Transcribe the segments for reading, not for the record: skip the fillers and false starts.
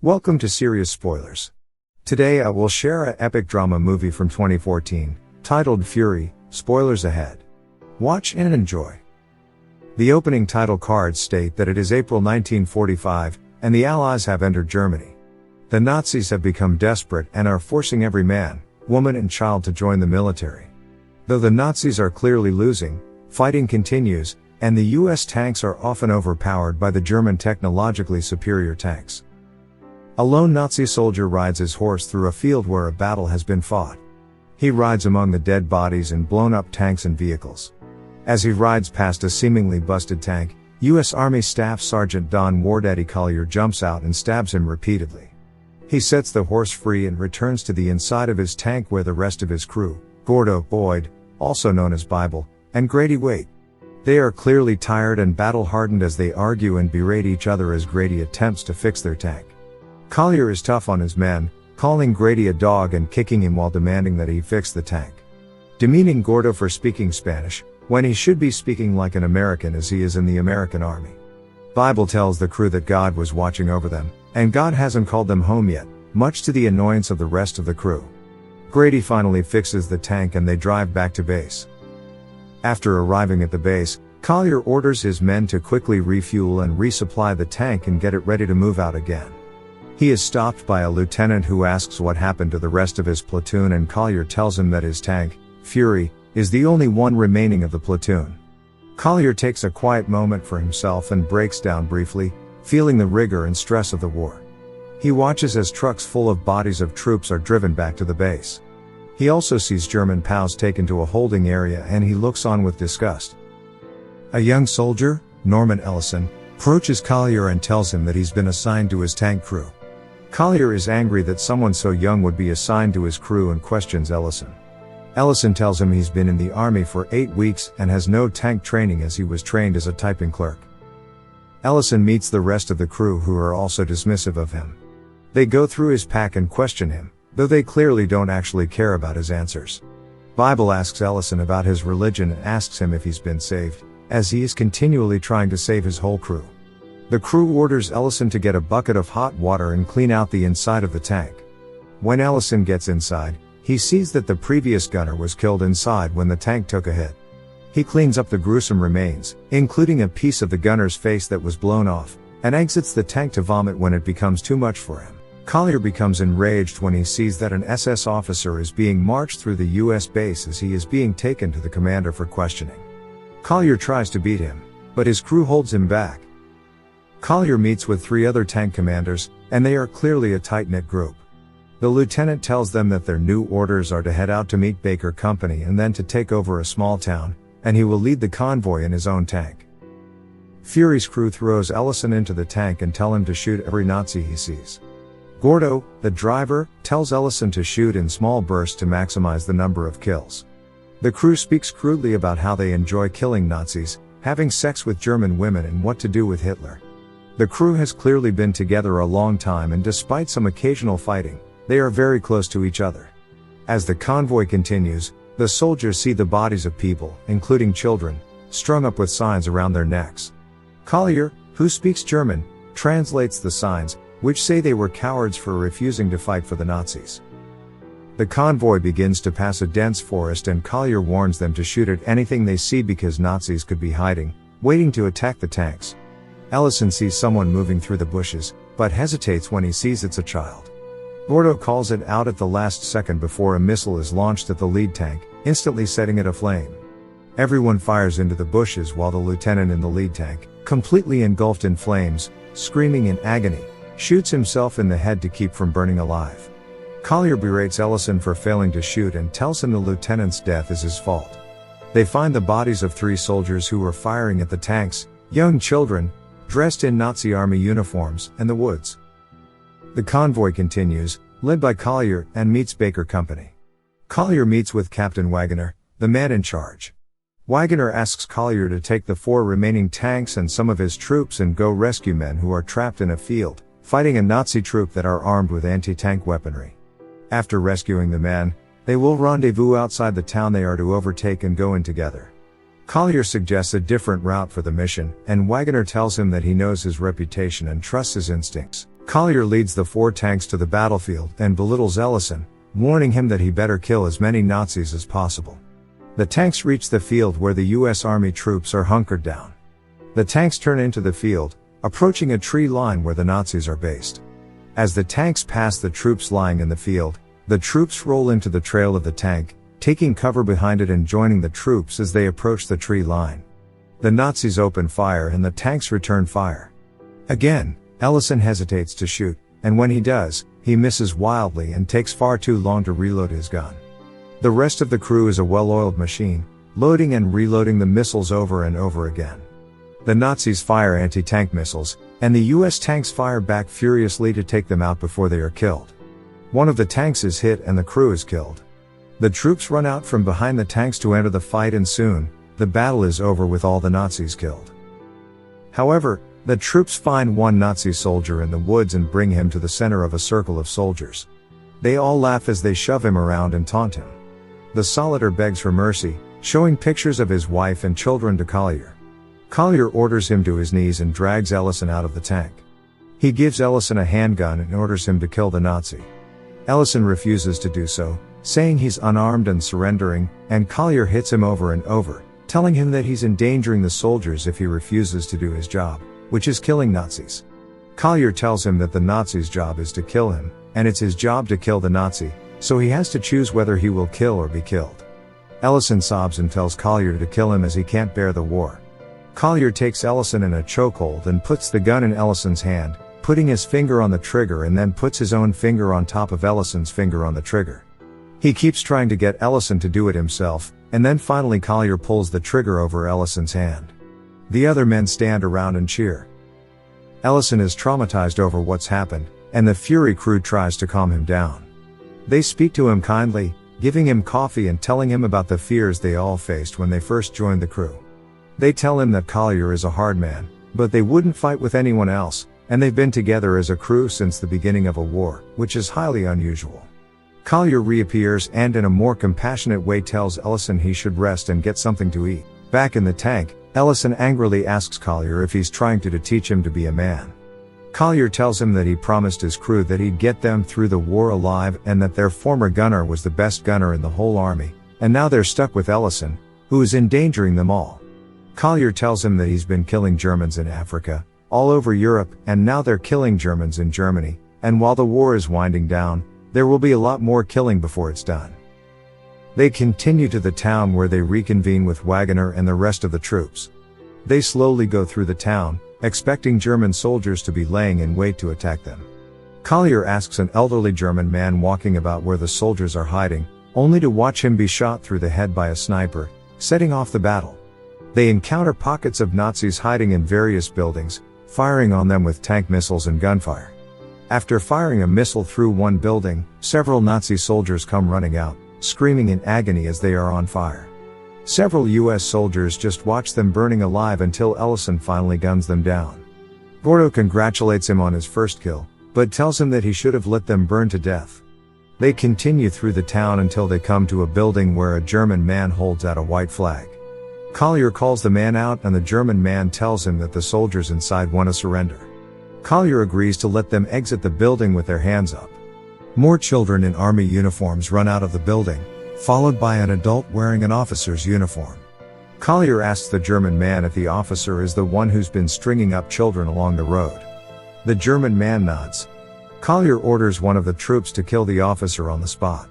Welcome to Serious Spoilers. Today I will share an epic drama movie from 2014, titled Fury. Spoilers ahead. Watch and enjoy. The opening title cards state that it is April 1945, and the Allies have entered Germany. The Nazis have become desperate and are forcing every man, woman and child to join the military. Though the Nazis are clearly losing, fighting continues, and the US tanks are often overpowered by the German technologically superior tanks. A lone Nazi soldier rides his horse through a field where a battle has been fought. He rides among the dead bodies and blown-up tanks and vehicles. As he rides past a seemingly busted tank, U.S. Army Staff Sergeant Don Ward Eddie Collier jumps out and stabs him repeatedly. He sets the horse free and returns to the inside of his tank where the rest of his crew, Gordo, Boyd, also known as Bible, and Grady wait. They are clearly tired and battle-hardened as they argue and berate each other as Grady attempts to fix their tank. Collier is tough on his men, calling Grady a dog and kicking him while demanding that he fix the tank. Demeaning Gordo for speaking Spanish, when he should be speaking like an American as he is in the American Army. Bible tells the crew that God was watching over them, and God hasn't called them home yet, much to the annoyance of the rest of the crew. Grady finally fixes the tank and they drive back to base. After arriving at the base, Collier orders his men to quickly refuel and resupply the tank and get it ready to move out again. He is stopped by a lieutenant who asks what happened to the rest of his platoon, and Collier tells him that his tank, Fury, is the only one remaining of the platoon. Collier takes a quiet moment for himself and breaks down briefly, feeling the rigor and stress of the war. He watches as trucks full of bodies of troops are driven back to the base. He also sees German POWs taken to a holding area and he looks on with disgust. A young soldier, Norman Ellison, approaches Collier and tells him that he's been assigned to his tank crew. Collier is angry that someone so young would be assigned to his crew and questions Ellison. Ellison tells him he's been in the army for 8 weeks and has no tank training as he was trained as a typing clerk. Ellison meets the rest of the crew who are also dismissive of him. They go through his pack and question him, though they clearly don't actually care about his answers. Bible asks Ellison about his religion and asks him if he's been saved, as he is continually trying to save his whole crew. The crew orders Ellison to get a bucket of hot water and clean out the inside of the tank. When Ellison gets inside, he sees that the previous gunner was killed inside when the tank took a hit. He cleans up the gruesome remains, including a piece of the gunner's face that was blown off, and exits the tank to vomit when it becomes too much for him. Collier becomes enraged when he sees that an SS officer is being marched through the US base as he is being taken to the commander for questioning. Collier tries to beat him, but his crew holds him back. Collier meets with 3 other tank commanders, and they are clearly a tight-knit group. The lieutenant tells them that their new orders are to head out to meet Baker Company and then to take over a small town, and he will lead the convoy in his own tank. Fury's crew throws Ellison into the tank and tell him to shoot every Nazi he sees. Gordo, the driver, tells Ellison to shoot in small bursts to maximize the number of kills. The crew speaks crudely about how they enjoy killing Nazis, having sex with German women and what to do with Hitler. The crew has clearly been together a long time, and despite some occasional fighting, they are very close to each other. As the convoy continues, the soldiers see the bodies of people, including children, strung up with signs around their necks. Collier, who speaks German, translates the signs, which say they were cowards for refusing to fight for the Nazis. The convoy begins to pass a dense forest and Collier warns them to shoot at anything they see because Nazis could be hiding, waiting to attack the tanks. Ellison sees someone moving through the bushes, but hesitates when he sees it's a child. Gordo calls it out at the last second before a missile is launched at the lead tank, instantly setting it aflame. Everyone fires into the bushes while the lieutenant in the lead tank, completely engulfed in flames, screaming in agony, shoots himself in the head to keep from burning alive. Collier berates Ellison for failing to shoot and tells him the lieutenant's death is his fault. They find the bodies of 3 soldiers who were firing at the tanks, young children, dressed in Nazi army uniforms, in the woods. The convoy continues, led by Collier, and meets Baker Company. Collier meets with Captain Wagoner, the man in charge. Wagoner asks Collier to take the 4 remaining tanks and some of his troops and go rescue men who are trapped in a field, fighting a Nazi troop that are armed with anti-tank weaponry. After rescuing the men, they will rendezvous outside the town they are to overtake and go in together. Collier suggests a different route for the mission, and Wagoner tells him that he knows his reputation and trusts his instincts. Collier leads the 4 tanks to the battlefield and belittles Ellison, warning him that he better kill as many Nazis as possible. The tanks reach the field where the US Army troops are hunkered down. The tanks turn into the field, approaching a tree line where the Nazis are based. As the tanks pass the troops lying in the field, the troops roll into the trail of the tank, taking cover behind it and joining the troops as they approach the tree line. The Nazis open fire and the tanks return fire. Again, Ellison hesitates to shoot, and when he does, he misses wildly and takes far too long to reload his gun. The rest of the crew is a well-oiled machine, loading and reloading the missiles over and over again. The Nazis fire anti-tank missiles, and the US tanks fire back furiously to take them out before they are killed. One of the tanks is hit and the crew is killed. The troops run out from behind the tanks to enter the fight, and soon, the battle is over with all the Nazis killed. However, the troops find one Nazi soldier in the woods and bring him to the center of a circle of soldiers. They all laugh as they shove him around and taunt him. The Solider begs for mercy, showing pictures of his wife and children to Collier. Collier orders him to his knees and drags Ellison out of the tank. He gives Ellison a handgun and orders him to kill the Nazi. Ellison refuses to do so, saying he's unarmed and surrendering, and Collier hits him over and over, telling him that he's endangering the soldiers if he refuses to do his job, which is killing Nazis. Collier tells him that the Nazi's job is to kill him, and it's his job to kill the Nazi, so he has to choose whether he will kill or be killed. Ellison sobs and tells Collier to kill him as he can't bear the war. Collier takes Ellison in a chokehold and puts the gun in Ellison's hand, putting his finger on the trigger, and then puts his own finger on top of Ellison's finger on the trigger. He keeps trying to get Ellison to do it himself, and then finally Collier pulls the trigger over Ellison's hand. The other men stand around and cheer. Ellison is traumatized over what's happened, and the Fury crew tries to calm him down. They speak to him kindly, giving him coffee and telling him about the fears they all faced when they first joined the crew. They tell him that Collier is a hard man, but they wouldn't fight with anyone else, and they've been together as a crew since the beginning of a war, which is highly unusual. Collier reappears and in a more compassionate way tells Ellison he should rest and get something to eat. Back in the tank, Ellison angrily asks Collier if he's trying to teach him to be a man. Collier tells him that he promised his crew that he'd get them through the war alive and that their former gunner was the best gunner in the whole army, and now they're stuck with Ellison, who is endangering them all. Collier tells him that he's been killing Germans in Africa, all over Europe, and now they're killing Germans in Germany, and while the war is winding down, there will be a lot more killing before it's done. They continue to the town where they reconvene with Wagner and the rest of the troops. They slowly go through the town, expecting German soldiers to be laying in wait to attack them. Collier asks an elderly German man walking about where the soldiers are hiding, only to watch him be shot through the head by a sniper, setting off the battle. They encounter pockets of Nazis hiding in various buildings, firing on them with tank missiles and gunfire. After firing a missile through one building, several Nazi soldiers come running out, screaming in agony as they are on fire. Several US soldiers just watch them burning alive until Ellison finally guns them down. Gordo congratulates him on his first kill, but tells him that he should have let them burn to death. They continue through the town until they come to a building where a German man holds out a white flag. Collier calls the man out and the German man tells him that the soldiers inside want to surrender. Collier agrees to let them exit the building with their hands up. More children in army uniforms run out of the building, followed by an adult wearing an officer's uniform. Collier asks the German man if the officer is the one who's been stringing up children along the road. The German man nods. Collier orders one of the troops to kill the officer on the spot.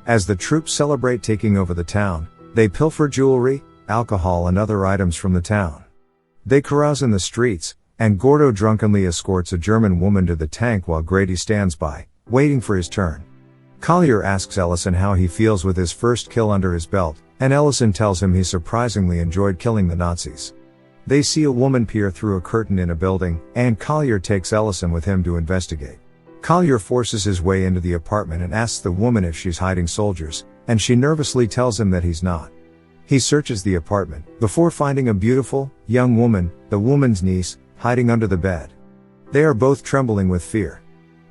As the troops celebrate taking over the town, they pilfer jewelry, alcohol and other items from the town. They carouse in the streets, and Gordo drunkenly escorts a German woman to the tank while Grady stands by, waiting for his turn. Collier asks Ellison how he feels with his first kill under his belt, and Ellison tells him he surprisingly enjoyed killing the Nazis. They see a woman peer through a curtain in a building, and Collier takes Ellison with him to investigate. Collier forces his way into the apartment and asks the woman if she's hiding soldiers, and she nervously tells him that he's not. He searches the apartment, before finding a beautiful, young woman, the woman's niece, hiding under the bed. They are both trembling with fear.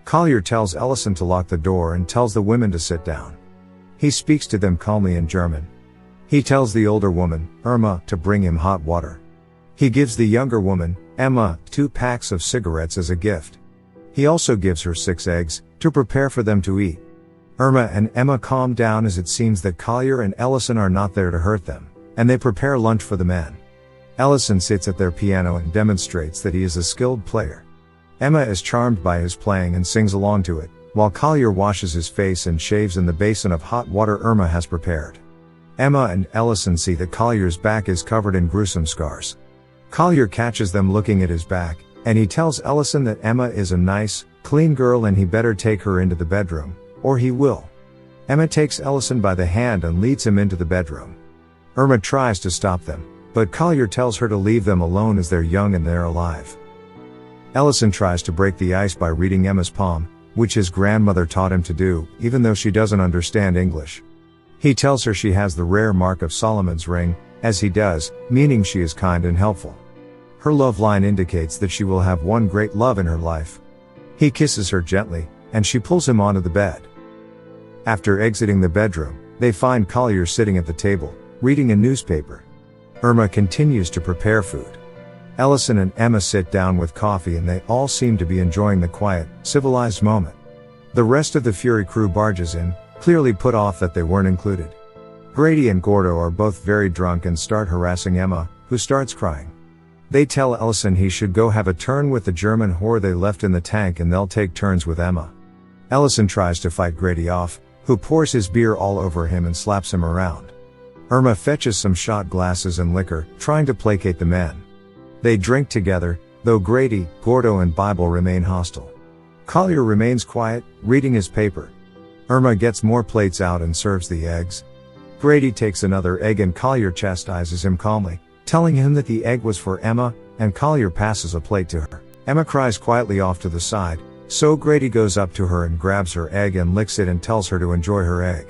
Collier tells Ellison to lock the door and tells the women to sit down. He speaks to them calmly in German. He tells the older woman, Irma, to bring him hot water. He gives the younger woman, Emma, 2 packs of cigarettes as a gift. He also gives her 6 eggs, to prepare for them to eat. Irma and Emma calm down as it seems that Collier and Ellison are not there to hurt them, and they prepare lunch for the men. Ellison sits at their piano and demonstrates that he is a skilled player. Emma is charmed by his playing and sings along to it, while Collier washes his face and shaves in the basin of hot water Irma has prepared. Emma and Ellison see that Collier's back is covered in gruesome scars. Collier catches them looking at his back, and he tells Ellison that Emma is a nice, clean girl and he better take her into the bedroom, or he will. Emma takes Ellison by the hand and leads him into the bedroom. Irma tries to stop them, but Collier tells her to leave them alone as they're young and they're alive. Ellison tries to break the ice by reading Emma's palm, which his grandmother taught him to do, even though she doesn't understand English. He tells her she has the rare mark of Solomon's ring, as he does, meaning she is kind and helpful. Her love line indicates that she will have one great love in her life. He kisses her gently, and she pulls him onto the bed. After exiting the bedroom, they find Collier sitting at the table, reading a newspaper. Irma continues to prepare food. Ellison and Emma sit down with coffee and they all seem to be enjoying the quiet, civilized moment. The rest of the Fury crew barges in, clearly put off that they weren't included. Grady and Gordo are both very drunk and start harassing Emma, who starts crying. They tell Ellison he should go have a turn with the German whore they left in the tank and they'll take turns with Emma. Ellison tries to fight Grady off, who pours his beer all over him and slaps him around. Irma fetches some shot glasses and liquor, trying to placate the men. They drink together, though Grady, Gordo and Bible remain hostile. Collier remains quiet, reading his paper. Irma gets more plates out and serves the eggs. Grady takes another egg and Collier chastises him calmly, telling him that the egg was for Emma, and Collier passes a plate to her. Emma cries quietly off to the side, so Grady goes up to her and grabs her egg and licks it and tells her to enjoy her egg.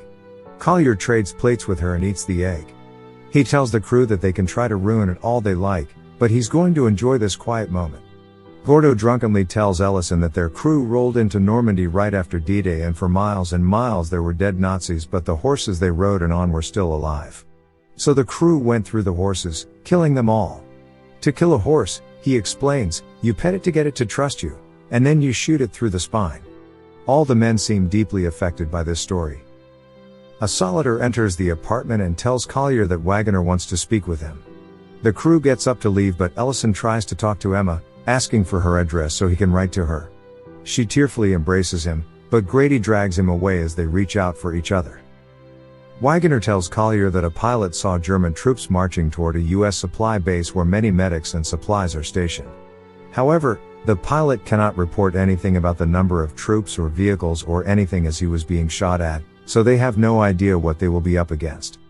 Collier trades plates with her and eats the egg. He tells the crew that they can try to ruin it all they like, but he's going to enjoy this quiet moment. Gordo drunkenly tells Ellison that their crew rolled into Normandy right after D-Day and for miles and miles there were dead Nazis but the horses they rode on were still alive. So the crew went through the horses, killing them all. To kill a horse, he explains, you pet it to get it to trust you, and then you shoot it through the spine. All the men seem deeply affected by this story. A soldier enters the apartment and tells Collier that Wagoner wants to speak with him. The crew gets up to leave but Ellison tries to talk to Emma, asking for her address so he can write to her. She tearfully embraces him, but Grady drags him away as they reach out for each other. Wagoner tells Collier that a pilot saw German troops marching toward a U.S. supply base where many medics and supplies are stationed. However, the pilot cannot report anything about the number of troops or vehicles or anything as he was being shot at, so they have no idea what they will be up against.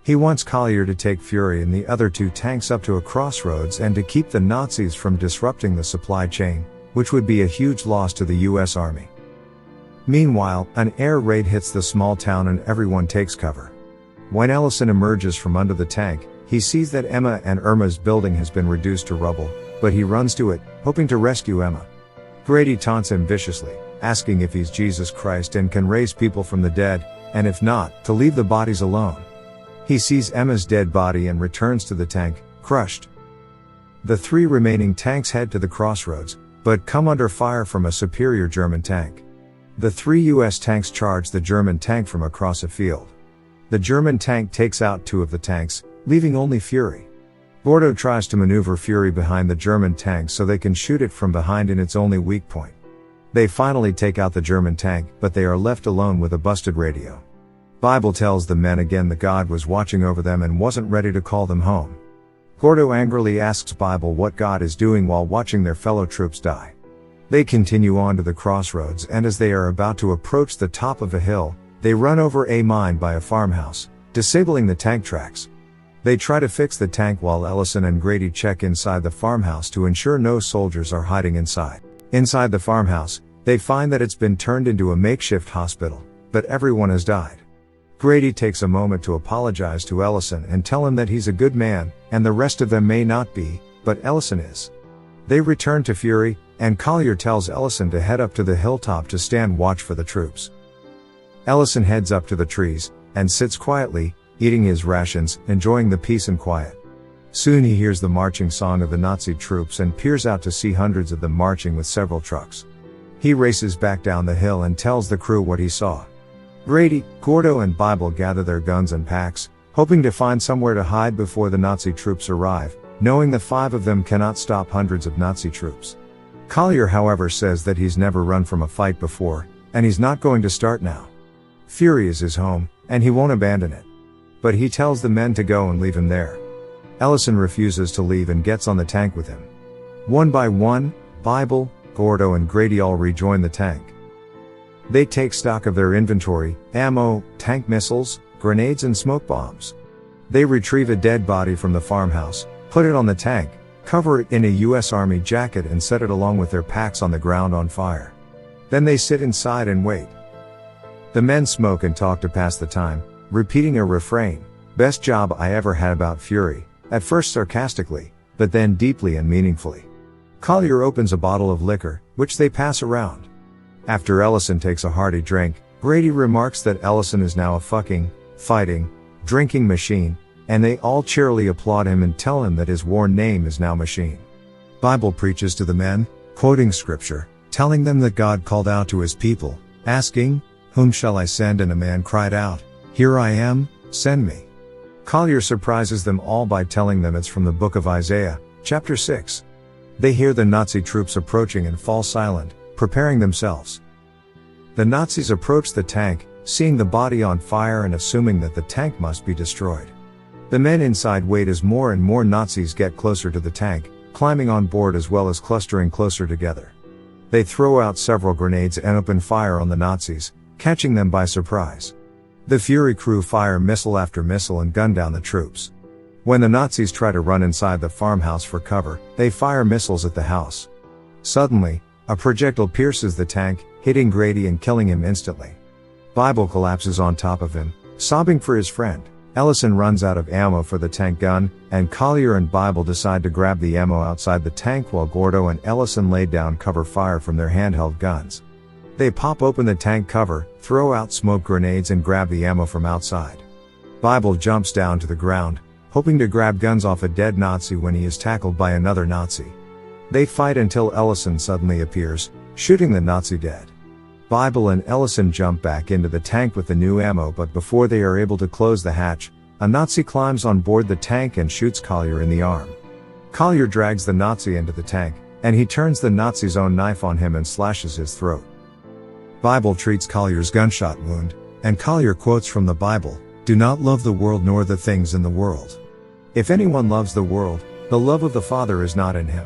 He wants Collier to take Fury and the other 2 tanks up to a crossroads and to keep the Nazis from disrupting the supply chain, which would be a huge loss to the U.S. Army. Meanwhile, an air raid hits the small town and everyone takes cover. When Ellison emerges from under the tank, he sees that Emma and Irma's building has been reduced to rubble, but he runs to it, hoping to rescue Emma. Grady taunts him viciously, asking if he's Jesus Christ and can raise people from the dead, and if not, to leave the bodies alone. He sees Emma's dead body and returns to the tank, crushed. The 3 remaining tanks head to the crossroads, but come under fire from a superior German tank. The 3 U.S. tanks charge the German tank from across a field. The German tank takes out 2 of the tanks, leaving only Fury. Gordo tries to maneuver Fury behind the German tank so they can shoot it from behind in its only weak point. They finally take out the German tank, but they are left alone with a busted radio. Bible tells the men again that God was watching over them and wasn't ready to call them home. Gordo angrily asks Bible what God is doing while watching their fellow troops die. They continue on to the crossroads and as they are about to approach the top of a hill, they run over a mine by a farmhouse, disabling the tank tracks. They try to fix the tank while Ellison and Grady check inside the farmhouse to ensure no soldiers are hiding inside. Inside the farmhouse, they find that it's been turned into a makeshift hospital, but everyone has died. Grady takes a moment to apologize to Ellison and tell him that he's a good man, and the rest of them may not be, but Ellison is. They return to Fury, and Collier tells Ellison to head up to the hilltop to stand watch for the troops. Ellison heads up to the trees, and sits quietly, eating his rations, enjoying the peace and quiet. Soon he hears the marching song of the Nazi troops and peers out to see hundreds of them marching with several trucks. He races back down the hill and tells the crew what he saw. Grady, Gordo and Bible gather their guns and packs, hoping to find somewhere to hide before the Nazi troops arrive, knowing the 5 of them cannot stop hundreds of Nazi troops. Collier, however, says that he's never run from a fight before, and he's not going to start now. Fury is his home, and he won't abandon it. But he tells the men to go and leave him there. Ellison refuses to leave and gets on the tank with him. One by one, Bible, Gordo and Grady all rejoin the tank. They take stock of their inventory, ammo, tank missiles, grenades and smoke bombs. They retrieve a dead body from the farmhouse, put it on the tank, cover it in a US Army jacket and set it along with their packs on the ground on fire. Then they sit inside and wait. The men smoke and talk to pass the time, repeating a refrain, "Best job I ever had," about Fury, at first sarcastically, but then deeply and meaningfully. Collier opens a bottle of liquor, which they pass around. After Ellison takes a hearty drink, Grady remarks that Ellison is now a fucking, fighting, drinking machine, and they all cheerily applaud him and tell him that his worn name is now Machine. Bible preaches to the men, quoting scripture, telling them that God called out to his people, asking, "Whom shall I send?" And a man cried out, "Here I am, send me." Collier surprises them all by telling them it's from the book of Isaiah, chapter 6. They hear the Nazi troops approaching and fall silent, preparing themselves. The Nazis approach the tank, seeing the body on fire and assuming that the tank must be destroyed. The men inside wait as more and more Nazis get closer to the tank, climbing on board as well as clustering closer together. They throw out several grenades and open fire on the Nazis, catching them by surprise. The Fury crew fire missile after missile and gun down the troops. When the Nazis try to run inside the farmhouse for cover, they fire missiles at the house. Suddenly, a projectile pierces the tank, hitting Grady and killing him instantly. Bible collapses on top of him, sobbing for his friend. Ellison runs out of ammo for the tank gun, and Collier and Bible decide to grab the ammo outside the tank while Gordo and Ellison lay down cover fire from their handheld guns. They pop open the tank cover, throw out smoke grenades and grab the ammo from outside. Bible jumps down to the ground, hoping to grab guns off a dead Nazi when he is tackled by another Nazi. They fight until Ellison suddenly appears, shooting the Nazi dead. Bible and Ellison jump back into the tank with the new ammo, but before they are able to close the hatch, a Nazi climbs on board the tank and shoots Collier in the arm. Collier drags the Nazi into the tank, and he turns the Nazi's own knife on him and slashes his throat. Bible treats Collier's gunshot wound, and Collier quotes from the Bible, "Do not love the world nor the things in the world. If anyone loves the world, the love of the Father is not in him.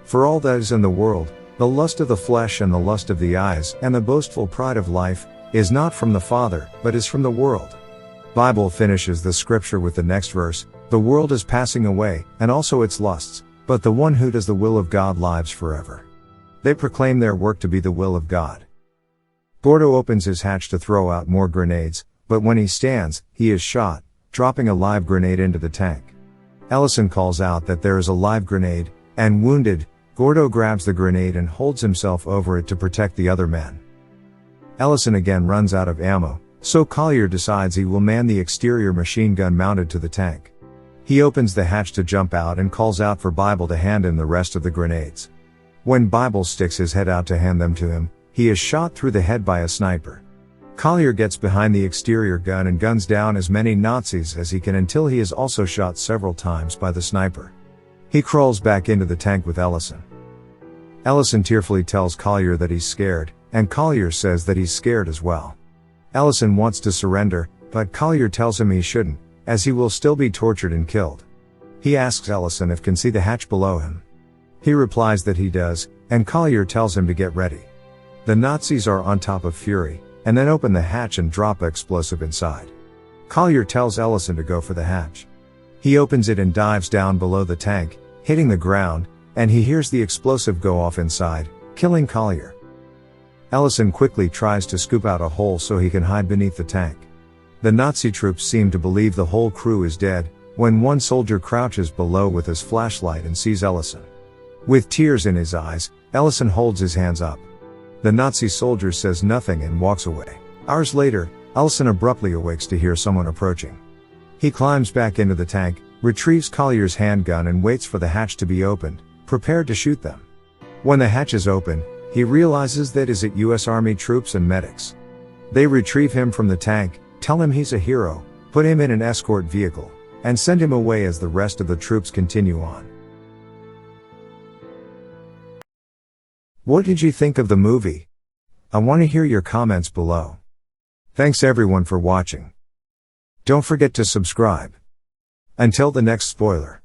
For all that is in the world, the lust of the flesh and the lust of the eyes and the boastful pride of life, is not from the Father, but is from the world." Bible finishes the scripture with the next verse, "The world is passing away, and also its lusts, but the one who does the will of God lives forever." They proclaim their work to be the will of God. Gordo opens his hatch to throw out more grenades, but when he stands, he is shot, dropping a live grenade into the tank. Ellison calls out that there is a live grenade, and wounded, Gordo grabs the grenade and holds himself over it to protect the other men. Ellison again runs out of ammo, so Collier decides he will man the exterior machine gun mounted to the tank. He opens the hatch to jump out and calls out for Bible to hand him the rest of the grenades. When Bible sticks his head out to hand them to him, he is shot through the head by a sniper. Collier gets behind the exterior gun and guns down as many Nazis as he can until he is also shot several times by the sniper. He crawls back into the tank with Ellison. Ellison tearfully tells Collier that he's scared, and Collier says that he's scared as well. Ellison wants to surrender, but Collier tells him he shouldn't, as he will still be tortured and killed. He asks Ellison if he can see the hatch below him. He replies that he does, and Collier tells him to get ready. The Nazis are on top of Fury, and then open the hatch and drop an explosive inside. Collier tells Ellison to go for the hatch. He opens it and dives down below the tank, hitting the ground, and he hears the explosive go off inside, killing Collier. Ellison quickly tries to scoop out a hole so he can hide beneath the tank. The Nazi troops seem to believe the whole crew is dead, when one soldier crouches below with his flashlight and sees Ellison. With tears in his eyes, Ellison holds his hands up. The Nazi soldier says nothing and walks away. Hours later, Ellison abruptly awakes to hear someone approaching. He climbs back into the tank, retrieves Collier's handgun and waits for the hatch to be opened, prepared to shoot them. When the hatch is open, He realizes that is it US Army troops and medics. They retrieve him from the tank, tell him he's a hero, put him in an escort vehicle, and send him away as the rest of the troops continue on. What did you think of the movie? I want to hear your comments below. Thanks everyone for watching. Don't forget to subscribe. Until the next spoiler.